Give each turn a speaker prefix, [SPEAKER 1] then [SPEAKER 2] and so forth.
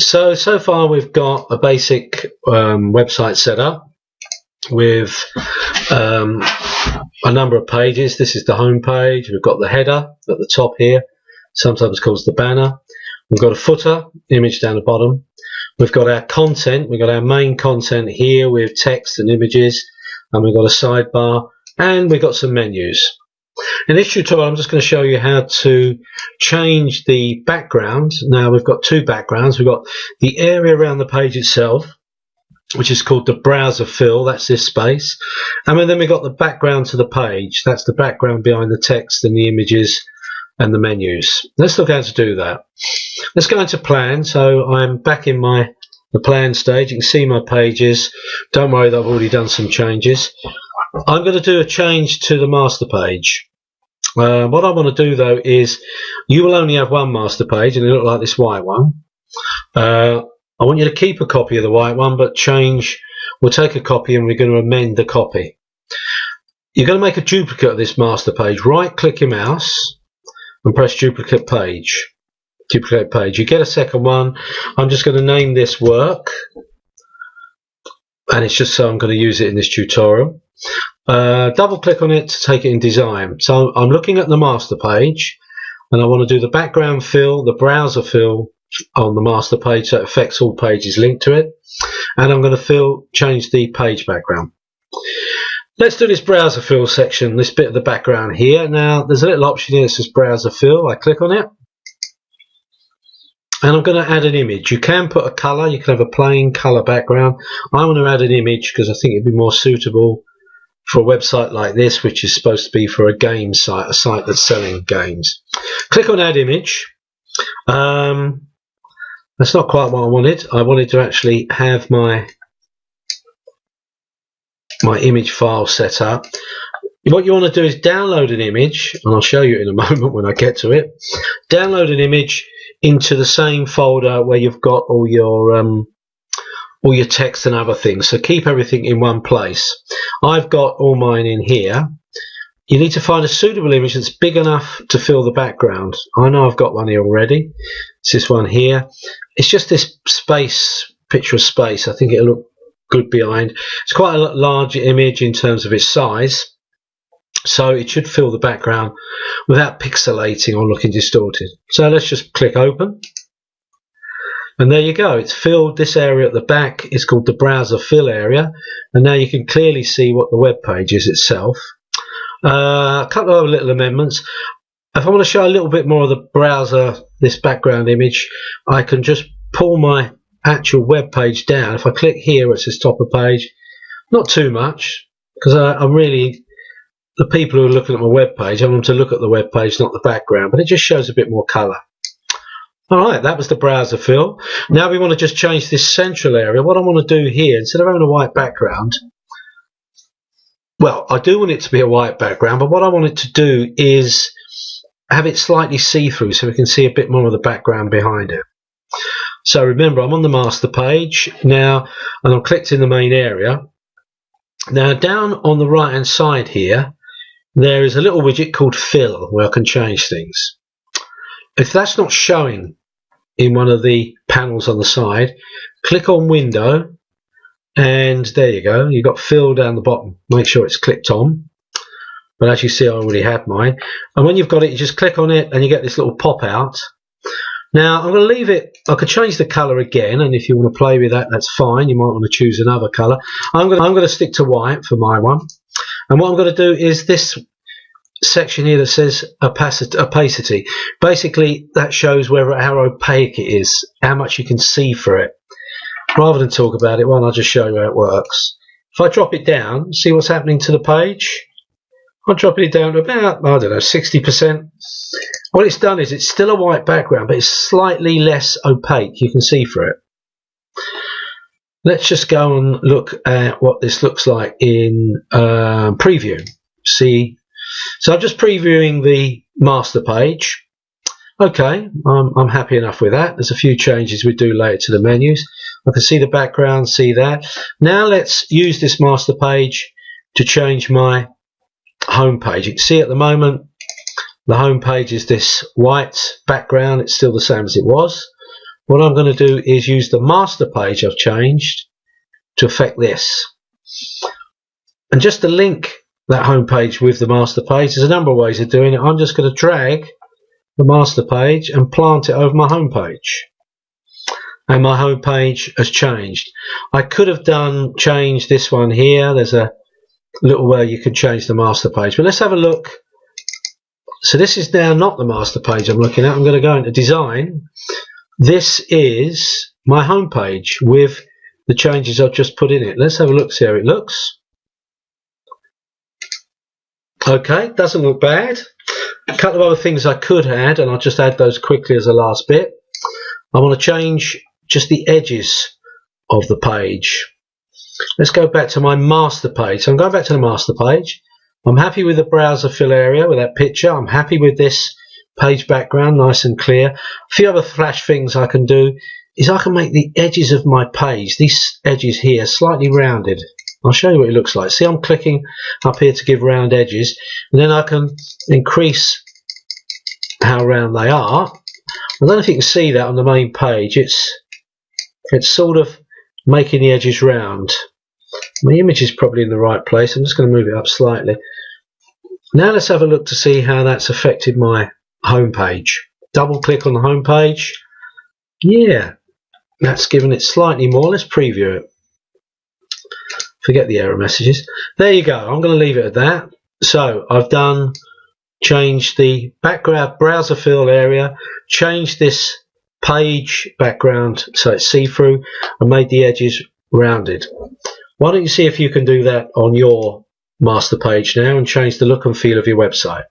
[SPEAKER 1] So far we've got a basic website set up with a number of pages. This is the home page. We've got the header at the top here, sometimes called the banner. We've got a footer image down the bottom. We've got our content. We've got our main content here with text and images, and we've got a sidebar, and we've got some menus. In this tutorial I'm just going to show you how to change the background. Now we've got two backgrounds. We've got the area around the page itself, which is called the browser fill, that's this space, and then we've got the background to the page, that's the background behind the text and the images and the menus. Let's look how to do that. Let's go into plan. So I'm back in the plan stage. You can see my pages. Don't worry that I've already done some changes. I'm going to do a change to the master page. What I want to do though is, you will only have one master page and it'll look like this white one. I want you to keep a copy of the white one, but we'll take a copy and we're going to amend the copy. You're going to make a duplicate of this master page. Right click your mouse and press duplicate page. Duplicate page. You get a second one. I'm just going to name this work, and it's just so I'm going to use it in this tutorial. Double click on it to take it in design. So I'm looking at the master page and I want to do the background fill, the browser fill on the master page so it affects all pages linked to it, and I'm going to change the page background. Let's do this browser fill section, this bit of the background here. Now there's a little option here that says browser fill. I click on it and I'm going to add an image. You can put a colour, you can have a plain colour background. I want to add an image because I think it'd be more suitable for a website like this, which is supposed to be for a game site, a site that's selling games. Click on add image. That's not quite what I wanted. I wanted to actually have my image file set up. What you want to do is download an image, and I'll show you in a moment when I get to it. Download an image into the same folder where you've got all your text and other things. So keep everything in one place. I've got all mine in here. You need to find a suitable image that's big enough to fill the background. I know I've got one here already. It's this one here. It's just this picture of space. I think it'll look good behind. It's quite a large image in terms of its size, so it should fill the background without pixelating or looking distorted. So let's just click open, and there you go. It's filled this area at the back. It's called the browser fill area, and now you can clearly see what the web page is itself. A couple of other little amendments. If I want to show a little bit more of the browser, this background image, I can just pull my actual web page down. If I click here where it says top of page, not too much, because I'm really, the people who are looking at my web page, I want them to look at the web page, not the background, but it just shows a bit more colour. Alright, that was the browser fill. Now we want to just change this central area. What I want to do here, instead of having a white background, well, I do want it to be a white background, but what I want it to do is have it slightly see-through so we can see a bit more of the background behind it. So remember, I'm on the master page now, and I'm clicked in the main area. Now down on the right hand side here, there is a little widget called fill where I can change things. If that's not showing in one of the panels on the side, click on window, and there you go. You've got fill down the bottom. Make sure it's clicked on. But as you see, I already had mine. And when you've got it, you just click on it and you get this little pop out. Now I'm going to leave it. I could change the colour again, and if you want to play with that, that's fine. You might want to choose another colour. I'm going to stick to white for my one. And what I'm going to do is this section here that says opacity. Basically, that shows how opaque it is, how much you can see through it. Rather than talk about it, I'll just show you how it works. If I drop it down, see what's happening to the page? I'm dropping it down to about, I don't know, 60%. What it's done is it's still a white background, but it's slightly less opaque. You can see through it. Let's just go and look at what this looks like in preview. See, so I'm just previewing the master page. Okay, I'm happy enough with that. There's a few changes we do later to the menus. I can see the background, see that. Now let's use this master page to change my home page. You can see at the moment the home page is this white background. It's still the same as it was. what I'm going to do is use the master page I've changed to affect this. And just to link that home page with the master page, there's a number of ways of doing it. I'm just going to drag the master page and plant it over my home page. And my home page has changed. I could have changed this one here. There's a little where you can change the master page. But let's have a look. So this is now not the master page I'm looking at. I'm going to go into design. This is my home page with the changes I've just put in it. Let's have a look, see how it looks. Okay, doesn't look bad. A couple of other things I could add, and I'll just add those quickly as a last bit. I want to change just the edges of the page. Let's go back to my master page. So I'm going back to the master page. I'm happy with the browser fill area with that picture. I'm happy with this page background, nice and clear. A few other flash things I can do is I can make the edges of my page, these edges here, slightly rounded. I'll show you what it looks like. See, I'm clicking up here to give round edges, and then I can increase how round they are. I don't know if you can see that on the main page. It's sort of making the edges round. My image is probably in the right place. I'm just going to move it up slightly. Now let's have a look to see how that's affected my home page. Double click on the home page. Yeah, that's given it slightly more. Let's preview it. Forget the error messages. There you go. I'm going to leave it at that. So I've changed the background browser fill area, changed this page background so it's see-through, and made the edges rounded. Why don't you see if you can do that on your master page now and change the look and feel of your website?